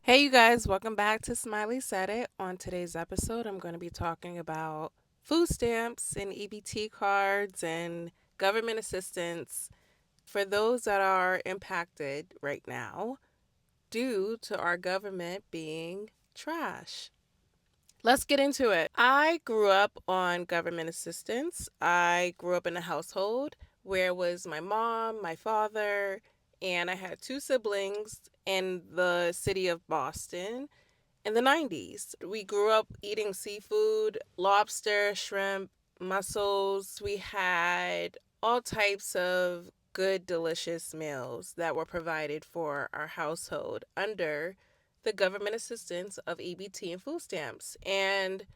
Hey, you guys, welcome back to Smiley Said It. On today's episode, I'm going to be talking about food stamps and EBT cards and government assistance for those that are impacted right now due to our government being trash. Let's get into it. I grew up on government assistance. I grew up in a household where it was my mom, my father, and I had two siblings in the city of Boston in the 90s. We grew up eating seafood, lobster, shrimp, mussels. We had all types of good, delicious meals that were provided for our household under the government assistance of EBT and food stamps. And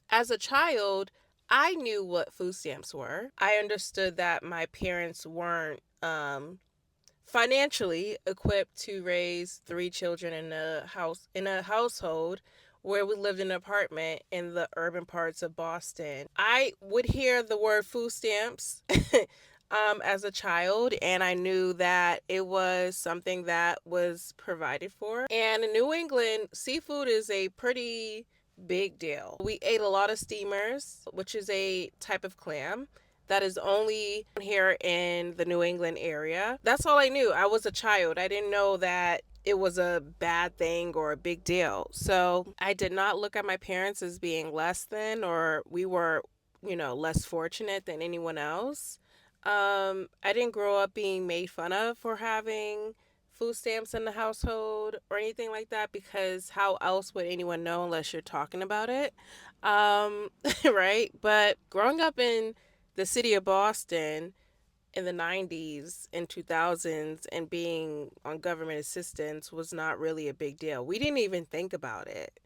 as a child, I knew what food stamps were. I understood that my parents weren't financially equipped to raise three children in a household where we lived in an apartment in the urban parts of Boston. I would hear the word food stamps as a child, and I knew that it was something that was provided for. And in New England, seafood is a pretty big deal. We ate a lot of steamers, which is a type of clam that is only here in the New England area. That's all I knew. I was a child. I didn't know that it was a bad thing or a big deal. So I did not look at my parents as being less than, or we were, less fortunate than anyone else. I didn't grow up being made fun of for having food stamps in the household or anything like that, because how else would anyone know unless you're talking about it? Right? But growing up in the city of Boston in the 90s and 2000s and being on government assistance was not really a big deal. We didn't even think about it.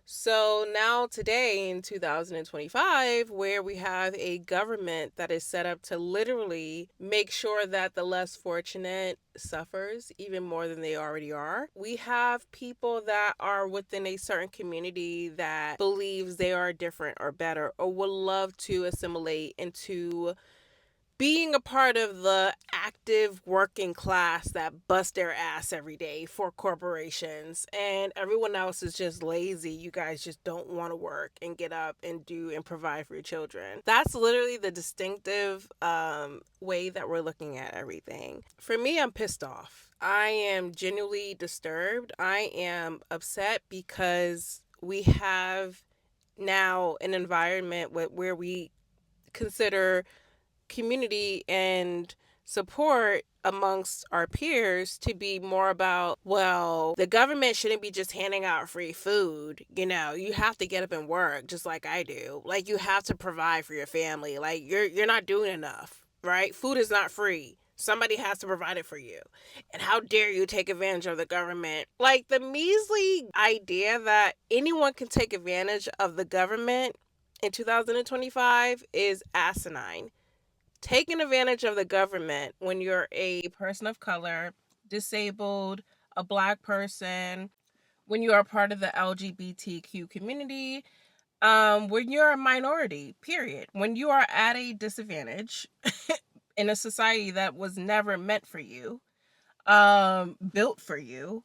So now, today in 2025, where we have a government that is set up to literally make sure that the less fortunate suffers even more than they already are, we have people that are within a certain community that believes they are different or better or would love to assimilate into being a part of the active working class that bust their ass every day for corporations, and everyone else is just lazy. You guys just don't want to work and get up and do and provide for your children. That's literally the distinctive way that we're looking at everything. For me, I'm pissed off. I am genuinely disturbed. I am upset because we have now an environment where we consider community and support amongst our peers to be more about, well, the government shouldn't be just handing out free food. You have to get up and work just like I do. Like, you have to provide for your family. Like, you're not doing enough, right? Food is not free. Somebody has to provide it for you. And how dare you take advantage of the government? Like, the measly idea that anyone can take advantage of the government in 2025 is asinine. Taking advantage of the government when you're a person of color, disabled, a black person, when you are part of the LGBTQ community, when you're a minority, period. When you are at a disadvantage in a society that was never meant for you, built for you,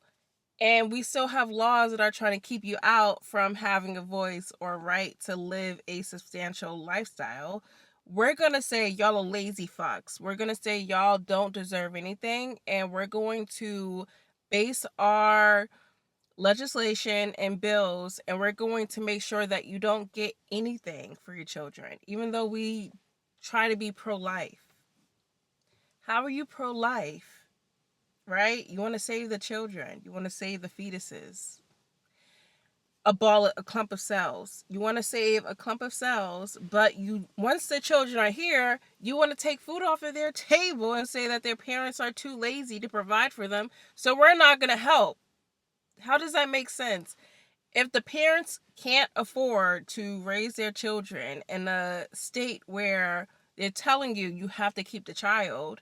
and we still have laws that are trying to keep you out from having a voice or right to live a substantial lifestyle. We're going to say y'all are lazy fucks. We're going to say y'all don't deserve anything. And we're going to base our legislation and bills, and we're going to make sure that you don't get anything for your children, even though we try to be pro-life. How are you pro-life? Right? You want to save the children. You want to save the fetuses. A clump of cells. You want to save a clump of cells, but once the children are here, you want to take food off of their table and say that their parents are too lazy to provide for them, so we're not going to help. How does that make sense? If the parents can't afford to raise their children in a state where they're telling you have to keep the child,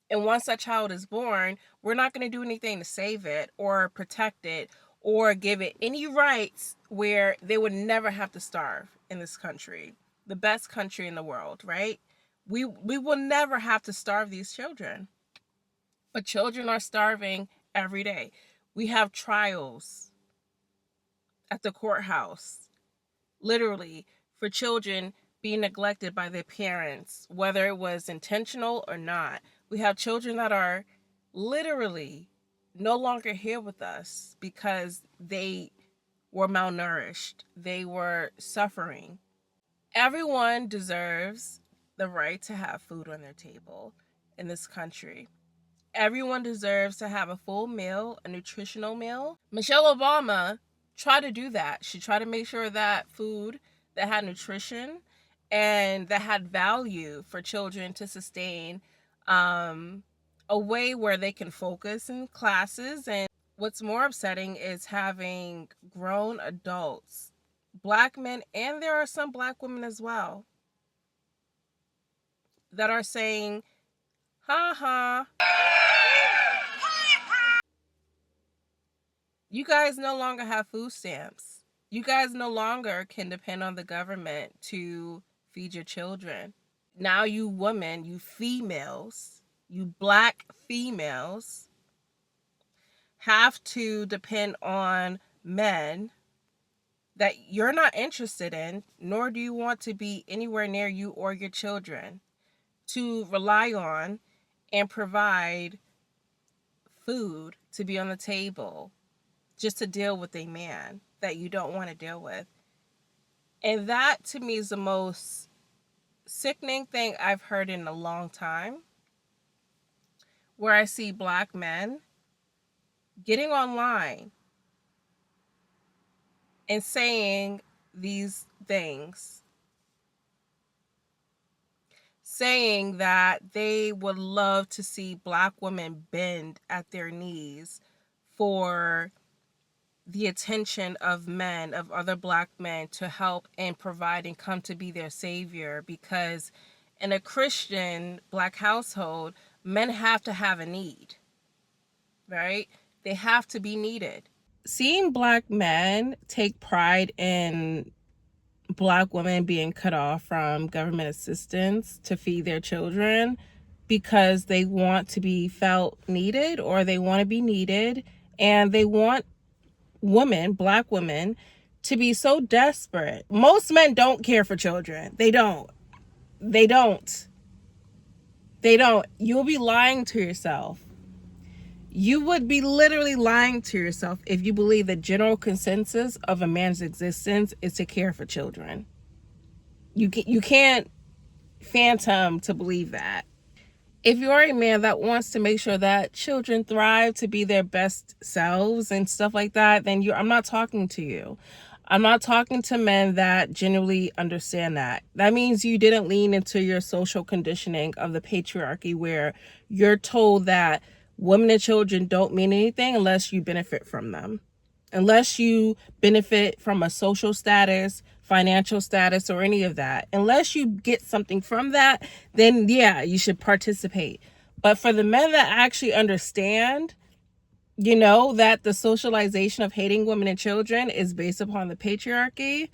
and once that child is born, we're not going to do anything to save it or protect it or give it any rights where they would never have to starve in this country, the best country in the world, right? We will never have to starve these children. But children are starving every day. We have trials at the courthouse, literally, for children being neglected by their parents, whether it was intentional or not. We have children that are literally no longer here with us because they were malnourished, they were suffering. Everyone deserves the right to have food on their table in this country. Everyone deserves to have a full meal, a nutritional meal. Michelle Obama tried to do that. She tried to make sure that food that had nutrition and that had value for children to sustain, a way where they can focus in classes. And what's more upsetting is having grown adults, Black men, and there are some Black women as well, that are saying, ha ha, you guys no longer have food stamps. You guys no longer can depend on the government to feed your children. Now you women, you females, you Black females have to depend on men that you're not interested in, nor do you want to be anywhere near you or your children, to rely on and provide food to be on the table, just to deal with a man that you don't want to deal with. And that to me is the most sickening thing I've heard in a long time, where I see Black men getting online and saying these things, saying that they would love to see Black women bend at their knees for the attention of men, of other Black men, to help and provide and come to be their savior. Because in a Christian Black household, men have to have a need, right? They have to be needed. Seeing Black men take pride in Black women being cut off from government assistance to feed their children because they want to be felt needed, or they want to be needed, and they want women, Black women, to be so desperate. Most men don't care for children. They don't. They don't. They don't. You'll be lying to yourself. You would be literally lying to yourself if you believe the general consensus of a man's existence is to care for children. You can't phantom to believe that. If you're a man that wants to make sure that children thrive to be their best selves and stuff like that, then I'm not talking to you. I'm not talking to men that genuinely understand that. That means you didn't lean into your social conditioning of the patriarchy, where you're told that women and children don't mean anything unless you benefit from them. Unless you benefit from a social status, financial status, or any of that. Unless you get something from that, then yeah, you should participate. But for the men that actually understand, that the socialization of hating women and children is based upon the patriarchy,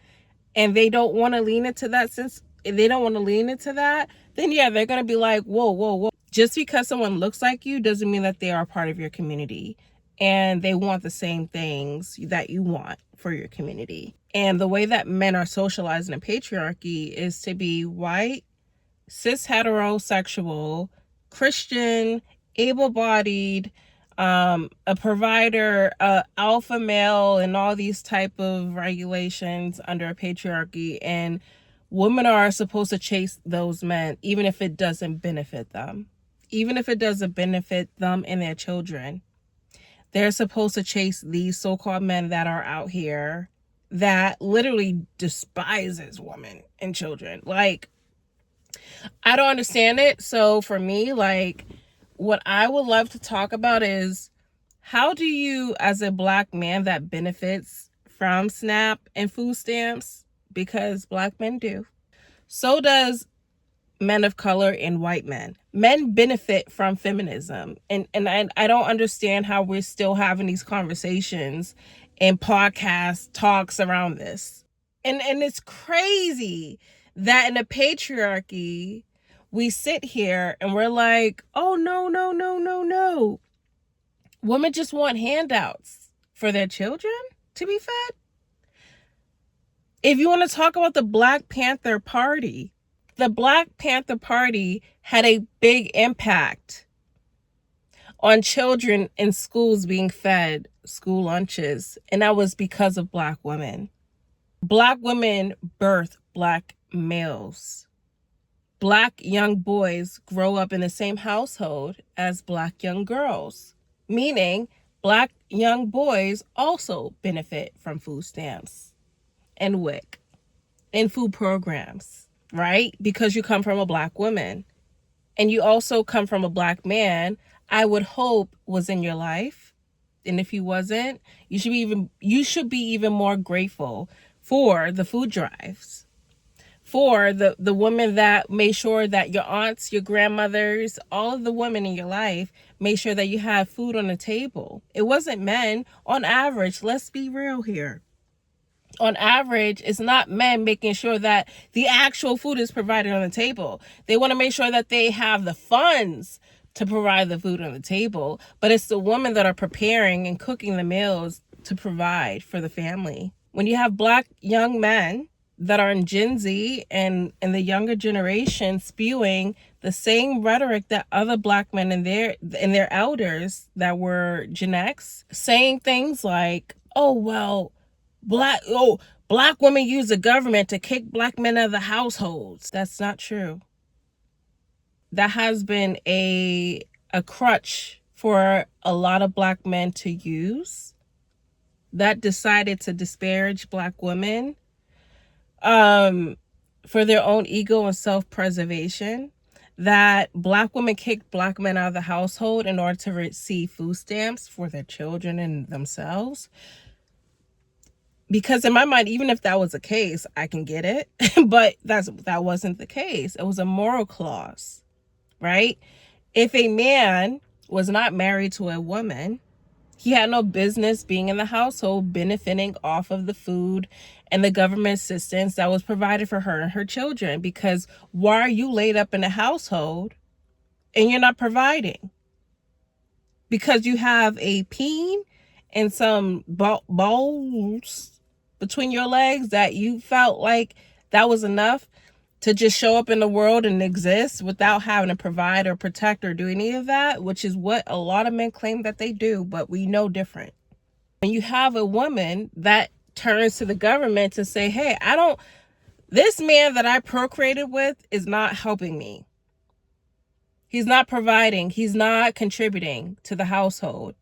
and they don't want to lean into that, then yeah, they're going to be like, whoa, whoa, whoa. Just because someone looks like you doesn't mean that they are part of your community, and they want the same things that you want for your community. And the way that men are socialized in a patriarchy is to be white, cis heterosexual, Christian, able-bodied, a provider, alpha male, and all these type of regulations under a patriarchy. And women are supposed to chase those men, even if it doesn't benefit them. Even if it doesn't benefit them and their children. They're supposed to chase these so-called men that are out here that literally despises women and children. Like, I don't understand it. So for me, like, what I would love to talk about is, how do you, as a Black man that benefits from SNAP and food stamps, because Black men do, so does men of color and white men. Men benefit from feminism. And I don't understand how we're still having these conversations and podcast talks around this. And it's crazy that in a patriarchy, we sit here and we're like, oh, no, no, no, no, no. Women just want handouts for their children to be fed. If you want to talk about the Black Panther Party, the Black Panther Party had a big impact on children in schools being fed school lunches, and that was because of Black women. Black women birth Black males. Black young boys grow up in the same household as Black young girls, meaning Black young boys also benefit from food stamps and WIC and food programs, right? Because you come from a Black woman and you also come from a Black man, I would hope was in your life. And if he wasn't, you should be even more grateful for the food drives, for the women that made sure that your aunts, your grandmothers, all of the women in your life made sure that you had food on the table. It wasn't men. On average, let's be real here. On average, it's not men making sure that the actual food is provided on the table. They want to make sure that they have the funds to provide the food on the table, but it's the women that are preparing and cooking the meals to provide for the family. When you have Black young men that are in Gen Z and the younger generation spewing the same rhetoric that other Black men and their elders that were Gen X, saying things like, oh well, black women use the government to kick Black men out of the households. That's not true. That has been a crutch for a lot of Black men to use that decided to disparage Black women for their own ego and self-preservation, that Black women kicked Black men out of the household in order to receive food stamps for their children and themselves. Because in my mind, even if that was the case, I can get it. But that wasn't the case. It was a moral clause, right? If a man was not married to a woman, he had no business being in the household benefiting off of the food and the government assistance that was provided for her and her children. Because why are you laid up in a household and you're not providing? Because you have a peen and some balls between your legs that you felt like that was enough to just show up in the world and exist without having to provide or protect or do any of that, which is what a lot of men claim that they do, but we know different. When you have a woman that turns to the government to say, hey, this man that I procreated with is not helping me. He's not providing. He's not contributing to the household.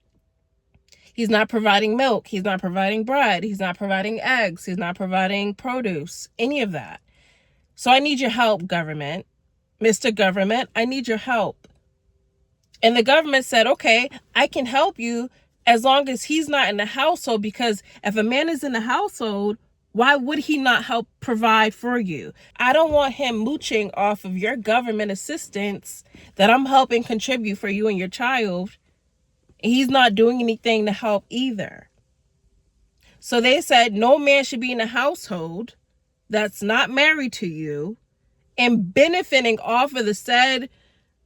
He's not providing milk. He's not providing bread. He's not providing eggs. He's not providing produce, any of that. So I need your help, government. Mr. Government, I need your help. And the government said, okay, I can help you as long as he's not in the household, because if a man is in the household, why would he not help provide for you? I don't want him mooching off of your government assistance that I'm helping contribute for you and your child. He's not doing anything to help either. So they said no man should be in a household that's not married to you and benefiting off of the said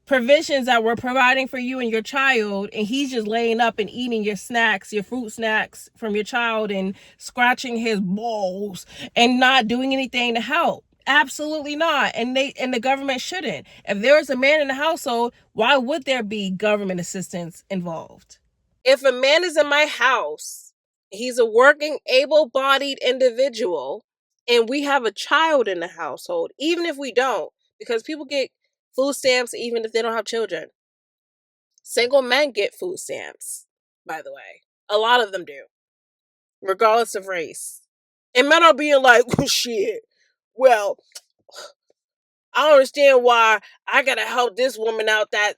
provisions that we're providing for you and your child, and he's just laying up and eating your snacks, your fruit snacks from your child, and scratching his balls and not doing anything to help. Absolutely not. And the government shouldn't. If there's a man in the household, why would there be government assistance involved? If a man is in my house, he's a working, able-bodied individual, and we have a child in the household, even if we don't, because people get food stamps even if they don't have children. Single men get food stamps, by the way. A lot of them do, regardless of race. And men are being like, well, shit, well, I don't understand why I gotta help this woman out that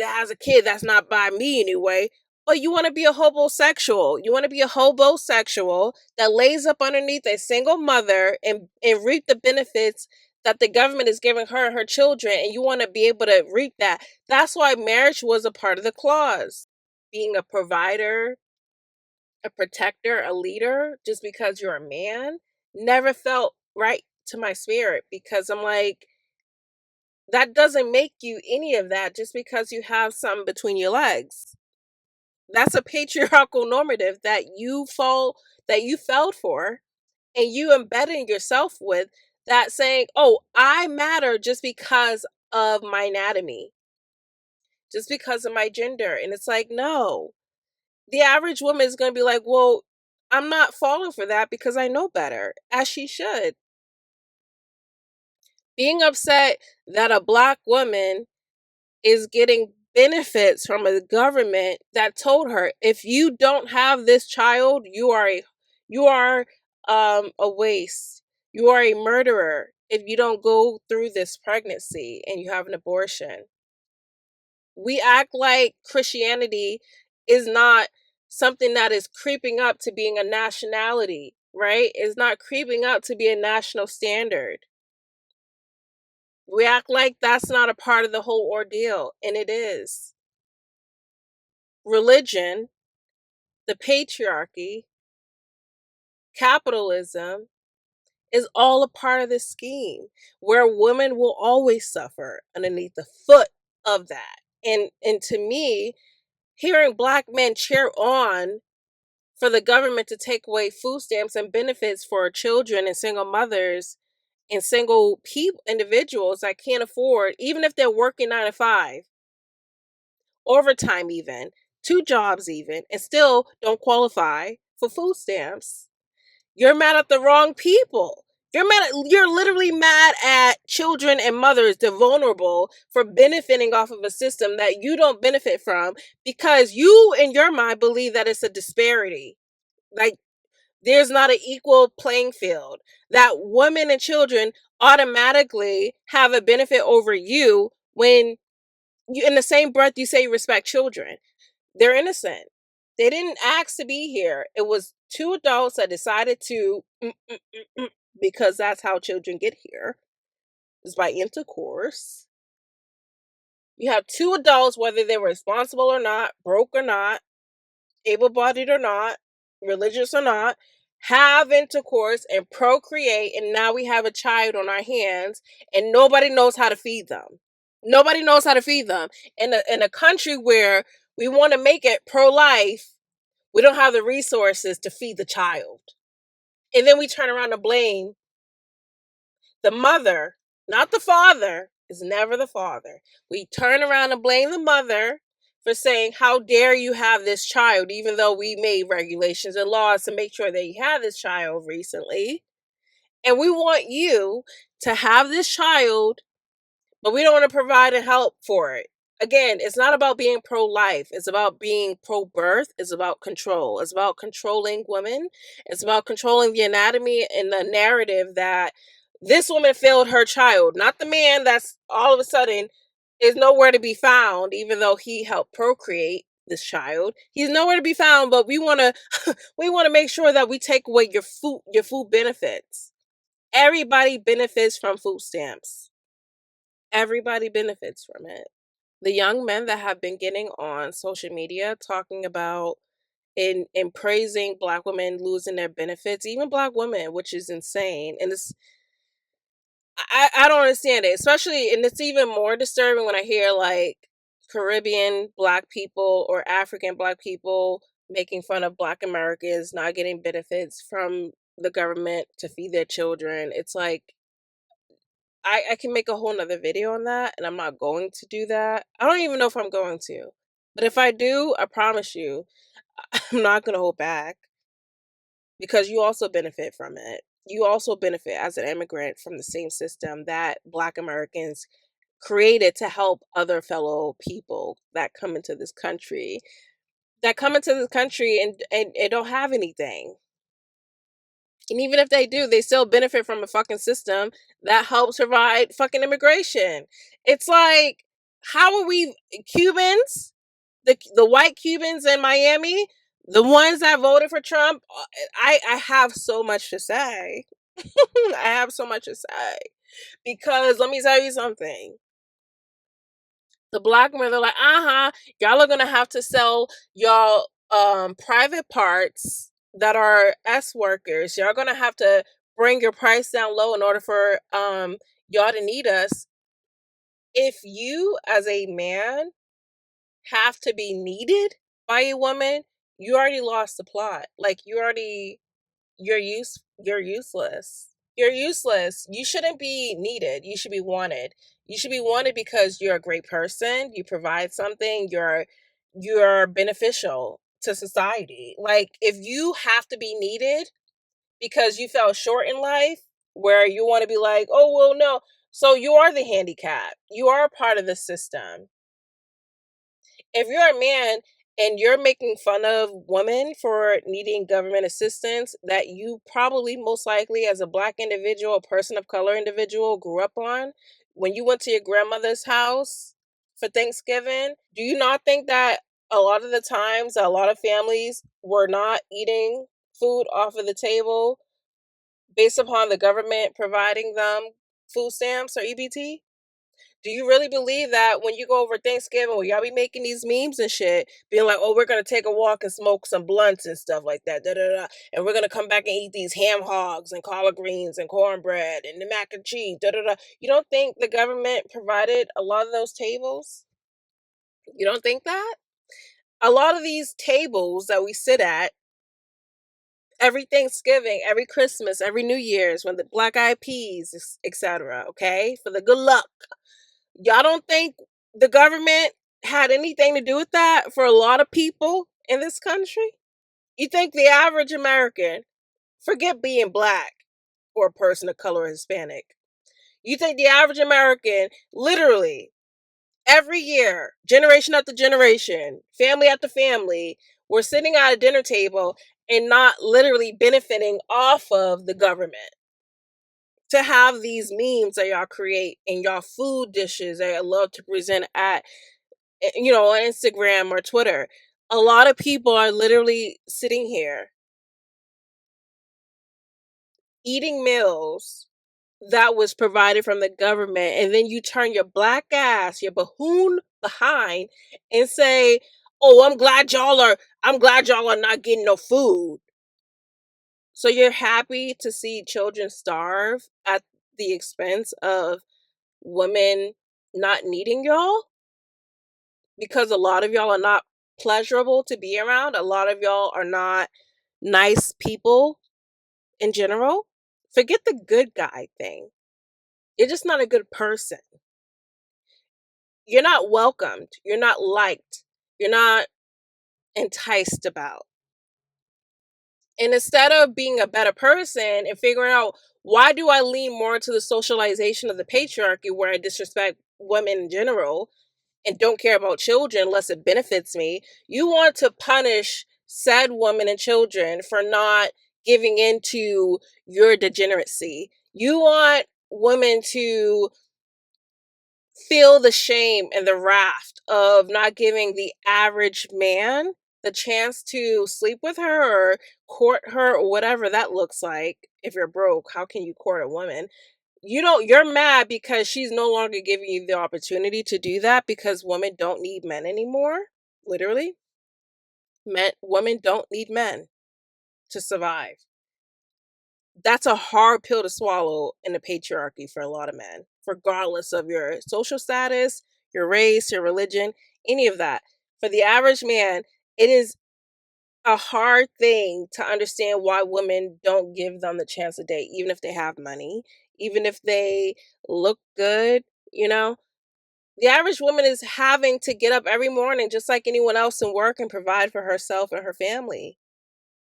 has a kid that's not by me anyway. But you want to be a hobosexual. You want to be a hobosexual that lays up underneath a single mother and reap the benefits that the government is giving her and her children, and you want to be able to reap that. That's why marriage was a part of the clause. Being a provider, a protector, a leader, just because you're a man, never felt right to my spirit, because I'm like, that doesn't make you any of that just because you have something between your legs. That's a patriarchal normative that you fell for, and you embedding yourself with that, saying, oh, I matter just because of my anatomy, just because of my gender. And it's like, no, the average woman is going to be like, well, I'm not falling for that because I know better, as she should. Being upset that a black woman is getting benefits from a government that told her, if you don't have this child, you are a waste. You are a murderer if you don't go through this pregnancy and you have an abortion. We act like Christianity is not something that is creeping up to being a nationality, right? It's not creeping up to be a national standard. We act like that's not a part of the whole ordeal, and it is. Religion, the patriarchy, capitalism is all a part of this scheme where women will always suffer underneath the foot of that. And to me, hearing black men cheer on for the government to take away food stamps and benefits for children and single mothers and single people individuals that can't afford, even if they're working 9 to 5, overtime even, 2 jobs even, and still don't qualify for food stamps. You're mad at the wrong people. You're literally mad at children and mothers, the vulnerable, for benefiting off of a system that you don't benefit from because you in your mind believe that it's a disparity. Like, there's not an equal playing field. That women and children automatically have a benefit over you when you, in the same breath, you say you respect children. They're innocent. They didn't ask to be here. It was two adults that decided to, because that's how children get here, is by intercourse. You have two adults, whether they were responsible or not, broke or not, able bodied or not, religious or not, have intercourse and procreate. And now we have a child on our hands, and nobody knows how to feed them. Nobody knows how to feed them. In a country where we want to make it pro life, we don't have the resources to feed the child. And then we turn around and blame the mother, not the father. It's never the father. We turn around and blame the mother for saying, how dare you have this child, even though we made regulations and laws to make sure that you had this child recently. And we want you to have this child, but we don't want to provide and help for it. Again, it's not about being pro-life. It's about being pro-birth. It's about control. It's about controlling women. It's about controlling the anatomy and the narrative that this woman failed her child, not the man that's all of a sudden is nowhere to be found, even though he helped procreate this child. He's nowhere to be found, but we want to we want to make sure that we take away your food benefits. Everybody benefits from food stamps. Everybody benefits from it. The young men that have been getting on social media talking about in praising black women losing their benefits, even black women, which is insane. And it's I don't understand it, especially, and it's even more disturbing when I hear like Caribbean black people or African black people making fun of black Americans not getting benefits from the government to feed their children. It's like I can make a whole nother video on that, and I'm not going to do that. I don't even know if I'm going to. But if I do, I promise you, I'm not going to hold back because you also benefit from it. You also benefit as an immigrant from the same system that black Americans created to help other fellow people that come into this country and don't have anything. And even if they do, they still benefit from a fucking system that helps provide fucking immigration. It's like, how are we Cubans, the white Cubans in Miami, the ones that voted for Trump? I have so much to say. I have so much to say because let me tell you something. The black men are like, y'all are gonna have to sell y'all private parts that are S workers. Y'all gonna have to bring your price down low in order for y'all to need us. If you as a man have to be needed by a woman, you already lost the plot. Like, you already you're useless. You're useless. You shouldn't be needed. You should be wanted. You should be wanted because you're a great person, you provide something, you're beneficial to society. Like if you have to be needed because you fell short in life, where you want to be like, "Oh, well, no." So you are the handicap. You are a part of the system. If you're a man and you're making fun of women for needing government assistance that you probably most likely as a black individual, a person of color individual grew up on when you went to your grandmother's house for Thanksgiving, do you not think that a lot of the times a lot of families were not eating food off of the table based upon the government providing them food stamps or EBT? Do you really believe that when you go over Thanksgiving, where y'all be making these memes and shit, being like, "Oh, we're gonna take a walk and smoke some blunts and stuff like that, da da da, and we're gonna come back and eat these ham hogs and collard greens and cornbread and the mac and cheese, da da da." You don't think the government provided a lot of those tables? You don't think that? A lot of these tables that we sit at every Thanksgiving, every Christmas, every New Year's, when the Black Eyed Peas, etc. Okay, for the good luck. Y'all don't think the government had anything to do with that for a lot of people in this country? You think the average American, forget being black or a person of color or Hispanic, you think the average American literally every year, generation after generation, family after family, we're sitting at a dinner table and not literally benefiting off of the government to have these memes that y'all create and y'all food dishes that I love to present at on Instagram or Twitter. A lot of people are literally sitting here eating meals that was provided from the government, and then you turn your black ass, your bahoon behind, and say, "Oh, I'm glad y'all are not getting no food." So you're happy to see children starve at the expense of women not needing y'all, because a lot of y'all are not pleasurable to be around. A lot of y'all are not nice people in general. Forget the good guy thing. You're just not a good person. You're not welcomed. You're not liked. You're not enticed about. And instead of being a better person and figuring out, why do I lean more to the socialization of the patriarchy where I disrespect women in general and don't care about children unless it benefits me, you want to punish said women and children for not giving into your degeneracy. You want women to feel the shame and the wrath of not giving the average man the chance to sleep with her or court her or whatever that looks like. If you're broke, how can you court a woman? You're mad because she's no longer giving you the opportunity to do that, because women don't need men anymore. Literally, women don't need men to survive. That's a hard pill to swallow in the patriarchy for a lot of men, regardless of your social status, your race, your religion, any of that. For the average man, it is a hard thing to understand why women don't give them the chance to date, even if they have money, even if they look good, you know? The average woman is having to get up every morning just like anyone else and work and provide for herself and her family.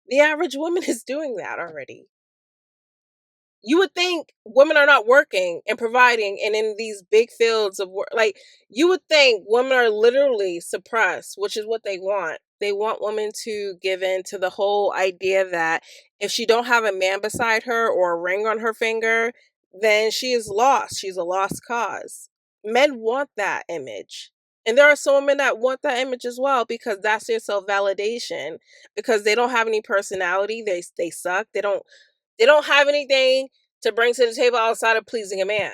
The average woman is doing that already. You would think women are not working and providing and in these big fields of work. Like, you would think women are literally suppressed, which is what they want. They want women to give in to the whole idea that if she don't have a man beside her or a ring on her finger, then she is lost. She's a lost cause. Men want that image. And there are some women that want that image as well, because that's their self validation. Because they don't have any personality, they suck. They don't have anything to bring to the table outside of pleasing a man.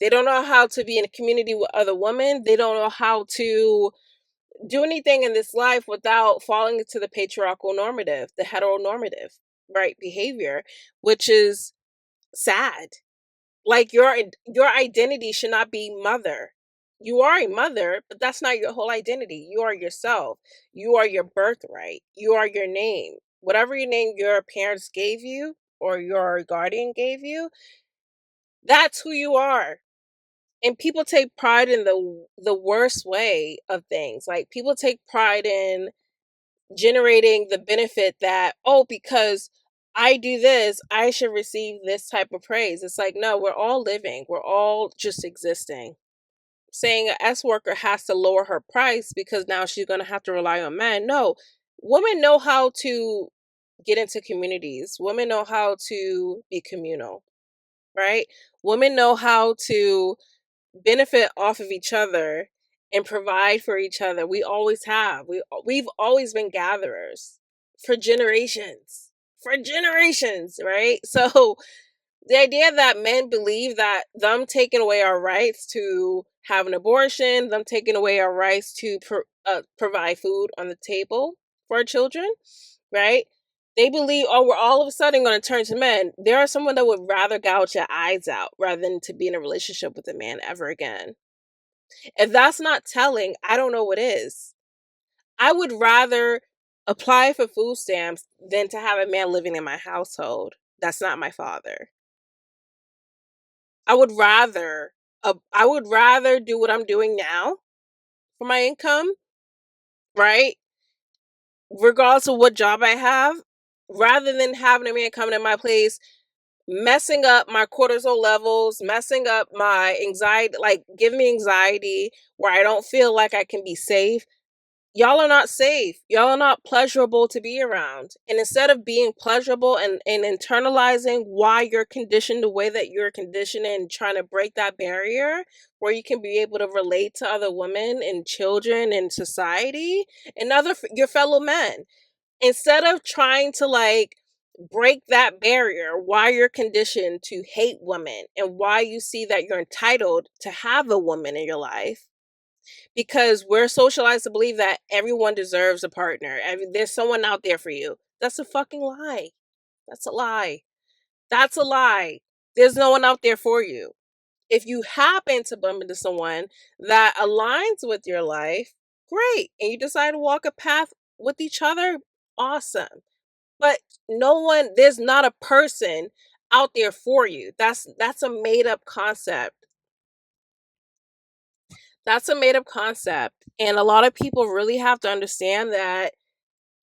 They don't know how to be in a community with other women. They don't know how to do anything in this life without falling into the patriarchal normative, the heteronormative, right, behavior, which is sad. Like your identity should not be mother. You are a mother, but that's not your whole identity. You are yourself. You are your birthright. You are your name. whatever your name your parents gave you or your guardian gave you, that's who you are. And people take pride in the worst way of things. Like people take pride in generating the benefit that, oh, because I do this, I should receive this type of praise. It's like, no, we're all living, we're all just existing. Saying a S worker has to lower her price because now she's going to have to rely on men. No, women know how to get into communities, women know how to be communal, right? Women know how to benefit off of each other and provide for each other. We always have. We've always been gatherers for generations. For generations, right? So the idea that men believe that them taking away our rights to have an abortion, them taking away our rights to provide food on the table for our children, right? They believe, oh, we're all of a sudden going to turn to men. There are someone that would rather gouge your eyes out rather than to be in a relationship with a man ever again. If that's not telling, I don't know what is. I would rather apply for food stamps than to have a man living in my household that's not my father. I would rather do what I'm doing now for my income, right? Regardless of what job I have, rather than having a man coming in my place messing up my cortisol levels, messing up my anxiety, like giving me anxiety where I don't feel like I can be safe. Y'all are not safe. Y'all are not pleasurable to be around. And instead of being pleasurable and internalizing why you're conditioned the way that you're conditioned and trying to break that barrier where you can be able to relate to other women and children and society and your fellow men, instead of trying to like break that barrier, why you're conditioned to hate women and why you see that you're entitled to have a woman in your life, because we're socialized to believe that everyone deserves a partner. There's someone out there for you. That's a fucking lie. That's a lie. That's a lie. There's no one out there for you. If you happen to bump into someone that aligns with your life, great. And you decide to walk a path with each other, awesome. But there's not a person out there for you. That's a made up concept. That's a made up concept. And a lot of people really have to understand that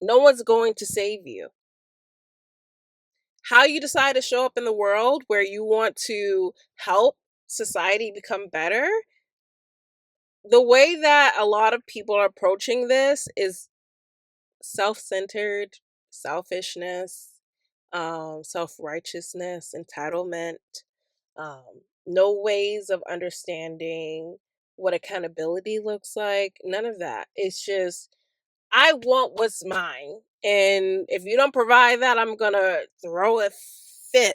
no one's going to save you. How you decide to show up in the world where you want to help society become better, the way that a lot of people are approaching this is self-centered, selfishness, self-righteousness, entitlement, no ways of understanding what accountability looks like. None of that. It's just, I want what's mine. And if you don't provide that, I'm going to throw a fit.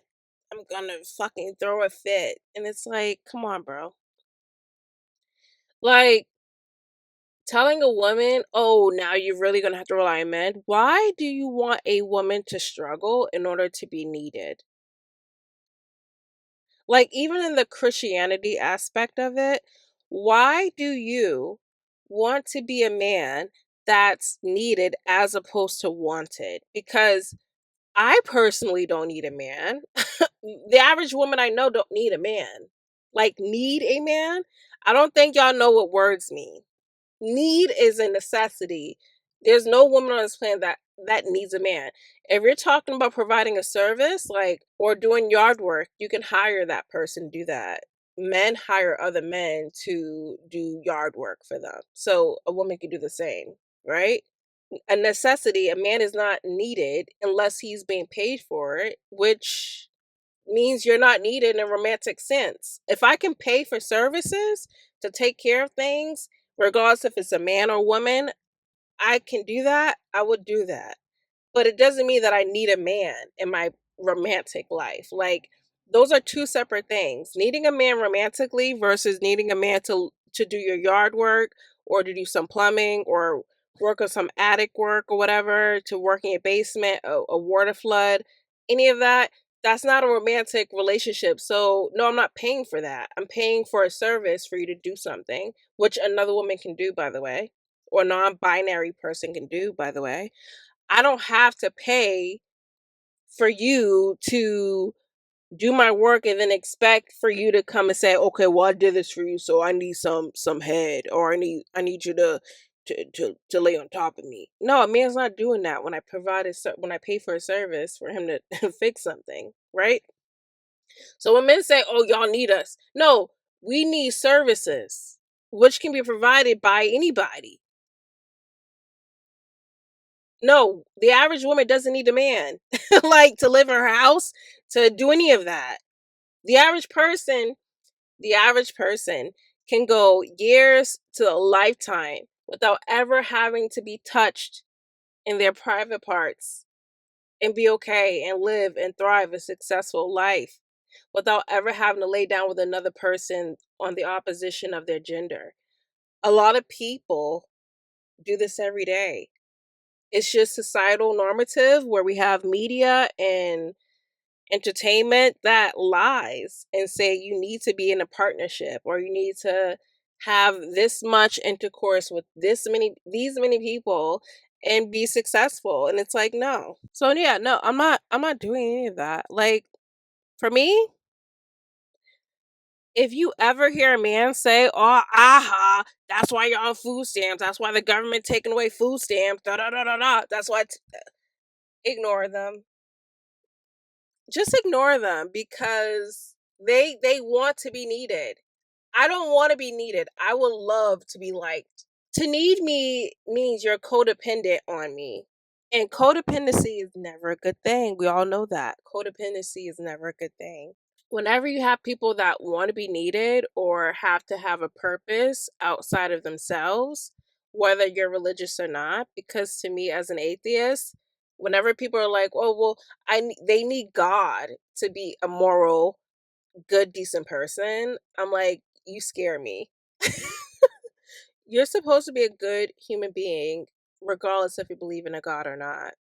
I'm going to fucking throw a fit. And it's like, come on, bro. Like, telling a woman, oh, now you're really going to have to rely on men. Why do you want a woman to struggle in order to be needed? Like, even in the Christianity aspect of it, why do you want to be a man that's needed as opposed to wanted? Because I personally don't need a man. The average woman I know don't need a man. Like, need a man? I don't think y'all know what words mean. Need is a necessity. There's no woman on this planet that needs a man. If you're talking about providing a service, like, or doing yard work, you can hire that person to do that. Men hire other men to do yard work for them, so a woman can do the same, right? A necessity. A man is not needed unless he's being paid for it, which means you're not needed in a romantic sense. If I can pay for services to take care of things, regardless if it's a man or woman, I can do that. I would do that. But it doesn't mean that I need a man in my romantic life. Like, those are two separate things. Needing a man romantically versus needing a man to do your yard work or to do some plumbing or work on some attic work or whatever, to work in a basement, a water flood, any of that. That's not a romantic relationship. So, no, I'm not paying for that. I'm paying for a service for you to do something, which another woman can do, by the way, or non binary person can do, by the way. I don't have to pay for you to do my work and then expect for you to come and say, okay, well, I did this for you, so I need some head, or I need you to lay on top of me. No, a man's not doing that when when I pay for a service for him to fix something, right? So when men say, oh, y'all need us, no, we need services which can be provided by anybody. No, the average woman doesn't need a man like to live in her house, to do any of that. The average person, the average person can go years to a lifetime without ever having to be touched in their private parts and be okay and live and thrive a successful life without ever having to lay down with another person on the opposition of their gender. A lot of people do this every day. It's just societal normative where we have media and entertainment that lies and say you need to be in a partnership, or you need to have this much intercourse with these many people and be successful, and it's like, no. So yeah, no, I'm not doing any of that. Like, for me, if you ever hear a man say, oh, aha, that's why you're on food stamps, that's why the government taking away food stamps, da da da da da, that's why ignore them. Just ignore them, because they want to be needed. I don't want to be needed. I would love to be liked. To need me means you're codependent on me. And codependency is never a good thing. We all know that. Codependency is never a good thing. Whenever you have people that want to be needed or have to have a purpose outside of themselves, whether you're religious or not, because to me as an atheist, whenever people are like, "Oh, well, they need God to be a moral, good, decent person," I'm like, "You scare me." You're supposed to be a good human being regardless if you believe in a God or not.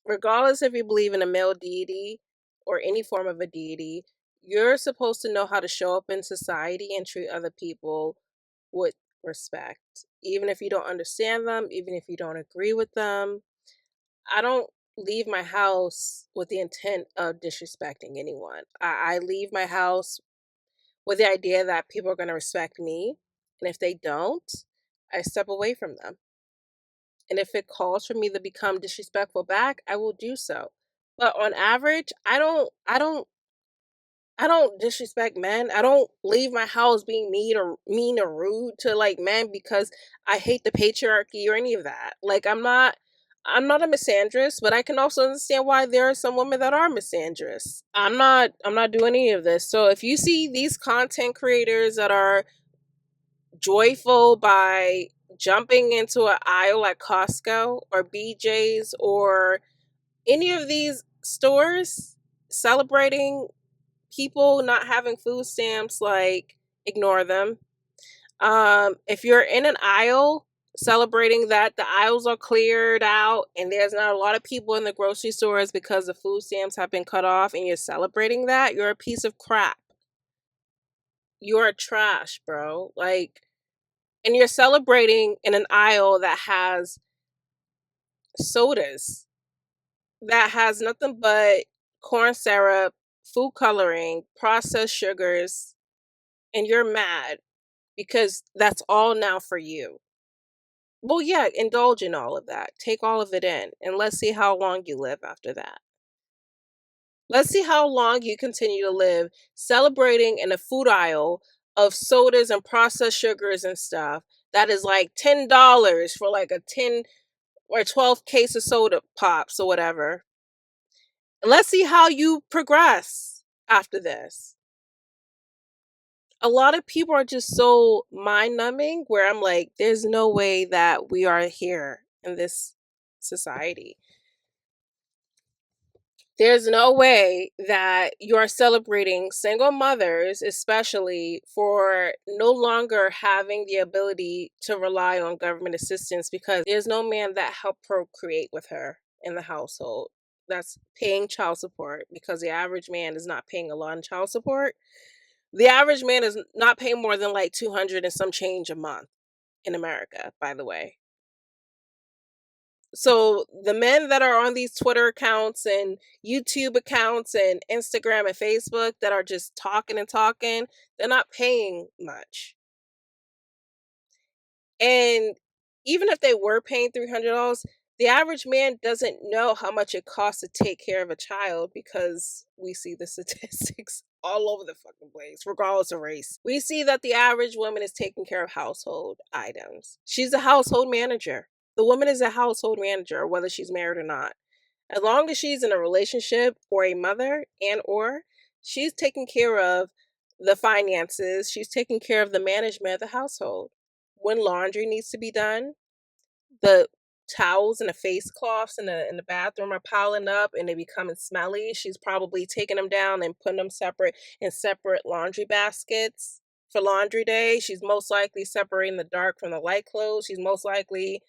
Regardless if you believe in a male deity or any form of a deity, you're supposed to know how to show up in society and treat other people with respect. Even if you don't understand them, even if you don't agree with them. I don't leave my house with the intent of disrespecting anyone. I leave my house with the idea that people are going to respect me. And if they don't, I step away from them. And if it calls for me to become disrespectful back, I will do so. But on average, I don't disrespect men. I don't leave my house being mean or rude to like men because I hate the patriarchy or any of that. Like, I'm not a misandrist, but I can also understand why there are some women that are misandrous. I'm not doing any of this. So if you see these content creators that are joyful by jumping into an aisle at Costco or BJ's or any of these stores celebrating people not having food stamps, like, ignore them. If you're in an aisle celebrating that the aisles are cleared out and there's not a lot of people in the grocery stores because the food stamps have been cut off, and you're celebrating that, you're a piece of crap. You're trash, bro. Like, and you're celebrating in an aisle that has sodas, that has nothing but corn syrup, food coloring, processed sugars, and you're mad because that's all now for you. Well, yeah, indulge in all of that. Take all of it in, and let's see how long you live after that. Let's see how long you continue to live celebrating in a food aisle of sodas and processed sugars and stuff that is like $10 for like a 10 or 12 case of soda pops or whatever. And let's see how you progress after this. A lot of people are just so mind numbing where I'm like, there's no way that we are here in this society. There's no way that you are celebrating single mothers, especially for no longer having the ability to rely on government assistance, because there's no man that helped procreate with her in the household that's paying child support, because the average man is not paying a lot in child support. The average man is not paying more than like 200 and some change a month in America, by the way. So the men that are on these Twitter accounts and YouTube accounts and Instagram and Facebook that are just talking and talking, they're not paying much. And even if they were paying $300, the average man doesn't know how much it costs to take care of a child because we see the statistics all over the fucking place, regardless of race. We see that the average woman is taking care of household items. She's a household manager. The woman is a household manager, whether she's married or not. As long as she's in a relationship or a mother and or she's taking care of the finances, she's taking care of the management of the household. When laundry needs to be done, the towels and the face cloths in the bathroom are piling up and they becoming smelly. She's probably taking them down and putting them separate in separate laundry baskets for laundry day. She's most likely separating the dark from the light clothes. She's most likely,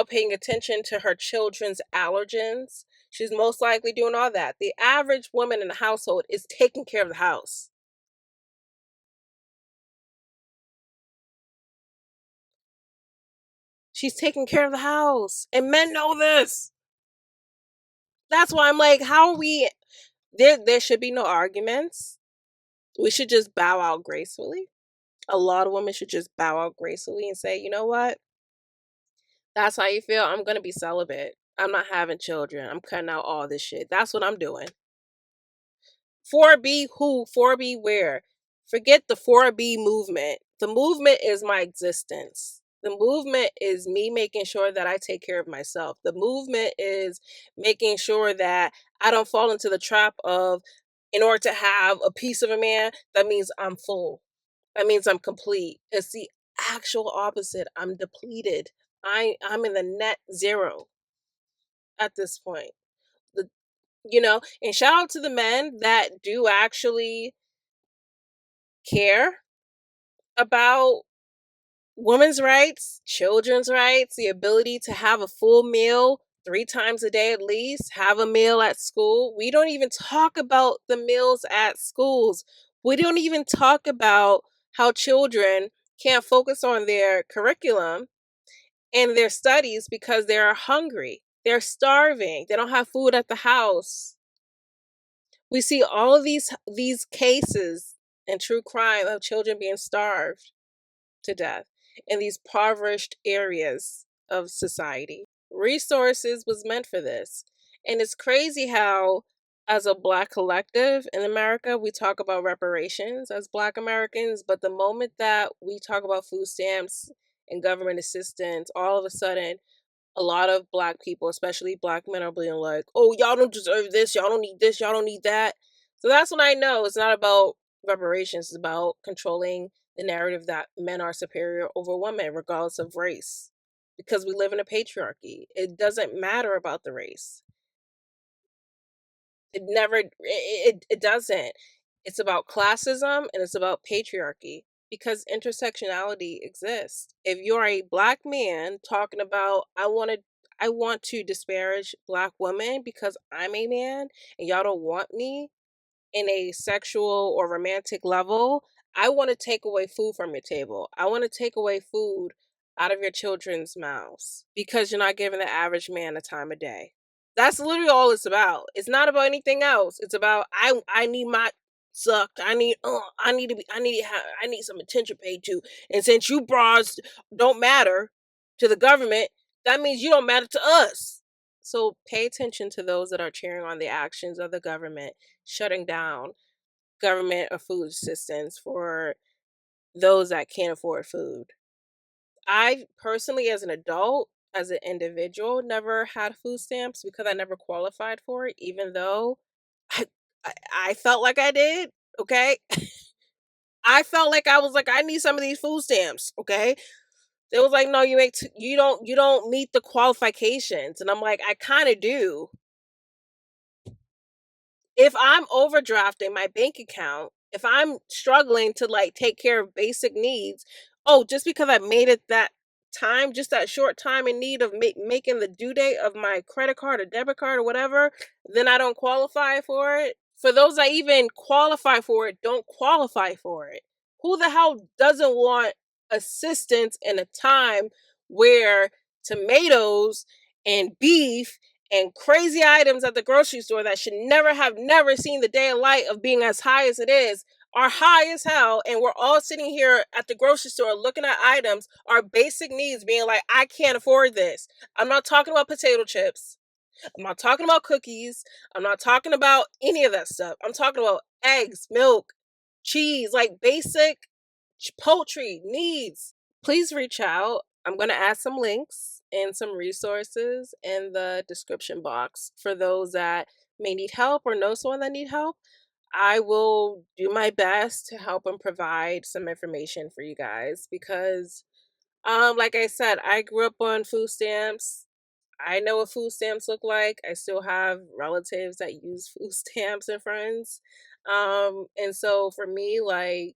paying attention to her children's allergens. She's most likely doing all that. The average woman in the household is taking care of the house. She's taking care of the house. And men know this. That's why I'm like, how are we there should be no arguments. We should just bow out gracefully. A lot of women should just bow out gracefully and say, you know what? That's how you feel. I'm gonna be celibate. I'm not having children. I'm cutting out all this shit. That's what I'm doing. 4B who? 4B where? Forget the 4B movement. The movement is my existence. The movement is me making sure that I take care of myself. The movement is making sure that I don't fall into the trap of, in order to have a piece of a man, that means I'm full. That means I'm complete. It's the actual opposite. I'm depleted. I'm in the net zero at this point. The and shout out to the men that do actually care about women's rights, children's rights, the ability to have a full meal 3 times a day at least, have a meal at school. We don't even talk about the meals at schools. We don't even talk about how children can't focus on their curriculum and their studies because they're hungry. They're starving. They don't have food at the house. We see all of these cases and true crime of children being starved to death in these impoverished areas of society. Resources was meant for this. And it's crazy how, as a Black collective in America, we talk about reparations as Black Americans, but the moment that we talk about food stamps and government assistance, all of a sudden a lot of Black people, especially Black men, are being like, oh, y'all don't deserve this, y'all don't need this, y'all don't need that. So that's when I know it's not about reparations, it's about controlling the narrative that men are superior over women, regardless of race. Because we live in a patriarchy. It doesn't matter about the race. It doesn't. It's about classism and it's about patriarchy because intersectionality exists. If you're a Black man talking about I want to disparage Black women because I'm a man and y'all don't want me in a sexual or romantic level, I want to take away food from your table. I want to take away food out of your children's mouths because you're not giving the average man a time of day. That's literally all it's about. It's not about anything else. It's about I need my sucked. I need to be I need some attention paid to. And since you bras don't matter to the government, that means you don't matter to us. So pay attention to those that are cheering on the actions of the government shutting down government or food assistance for those that can't afford food. I personally, as an adult, as an individual, never had food stamps because I never qualified for it, even though I, I felt like I did. Okay. I felt like I was like, I need some of these food stamps. Okay. It was like, no, you don't meet the qualifications. And I'm like, I kind of do. If I'm overdrafting my bank account, if I'm struggling to like take care of basic needs, oh, just because I made it that time, just that short time in need of making the due date of my credit card or debit card or whatever, then I don't qualify for it. For those that even qualify for it, don't qualify for it. Who the hell doesn't want assistance in a time where tomatoes and beef and crazy items at the grocery store that should never seen the day of light of being as high as it is are high as hell, and we're all sitting here at the grocery store looking at items, our basic needs being like, I can't afford this. I'm not talking about potato chips. I'm not talking about cookies. I'm not talking about any of that stuff. I'm talking about eggs, milk, cheese, like basic poultry needs. Please reach out. I'm going to add some links and some resources in the description box for those that may need help or know someone that need help. I will do my best to help and provide some information for you guys because like I said, I grew up on food stamps. I know what food stamps look like. I still have relatives that use food stamps and friends. And so for me, like,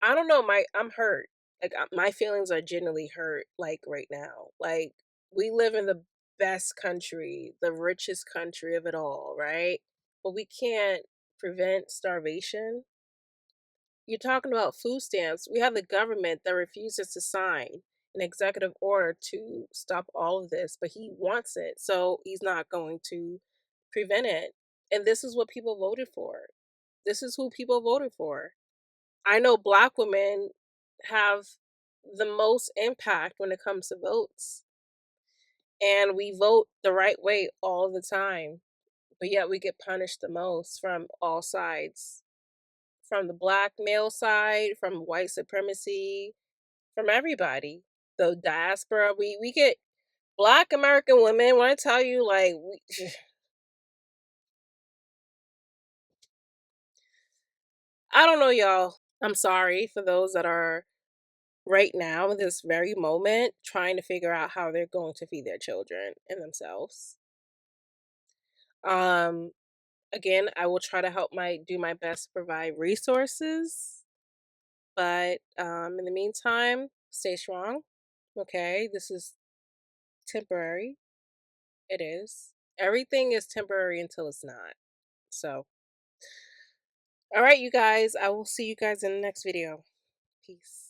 I don't know, I'm hurt. Like my feelings are genuinely hurt like right now. Like we live in the best country, the richest country of it all, right? But we can't prevent starvation. You're talking about food stamps. We have the government that refuses to sign an executive order to stop all of this, but he wants it. So he's not going to prevent it. And this is what people voted for. This is who people voted for. I know black women have the most impact when it comes to votes. And we vote the right way all the time. But yet we get punished the most from all sides. From the black male side, from white supremacy, from everybody. The diaspora, we get black American women, when I tell you, like, I don't know, y'all. I'm sorry for those that are right now, in this very moment, trying to figure out how they're going to feed their children and themselves. Um, Again, I will try to do my best to provide resources, but in the meantime, stay strong. Okay, this is temporary. It is. Everything is temporary until it's not. So, all right, you guys, I will see you guys in the next video. Peace.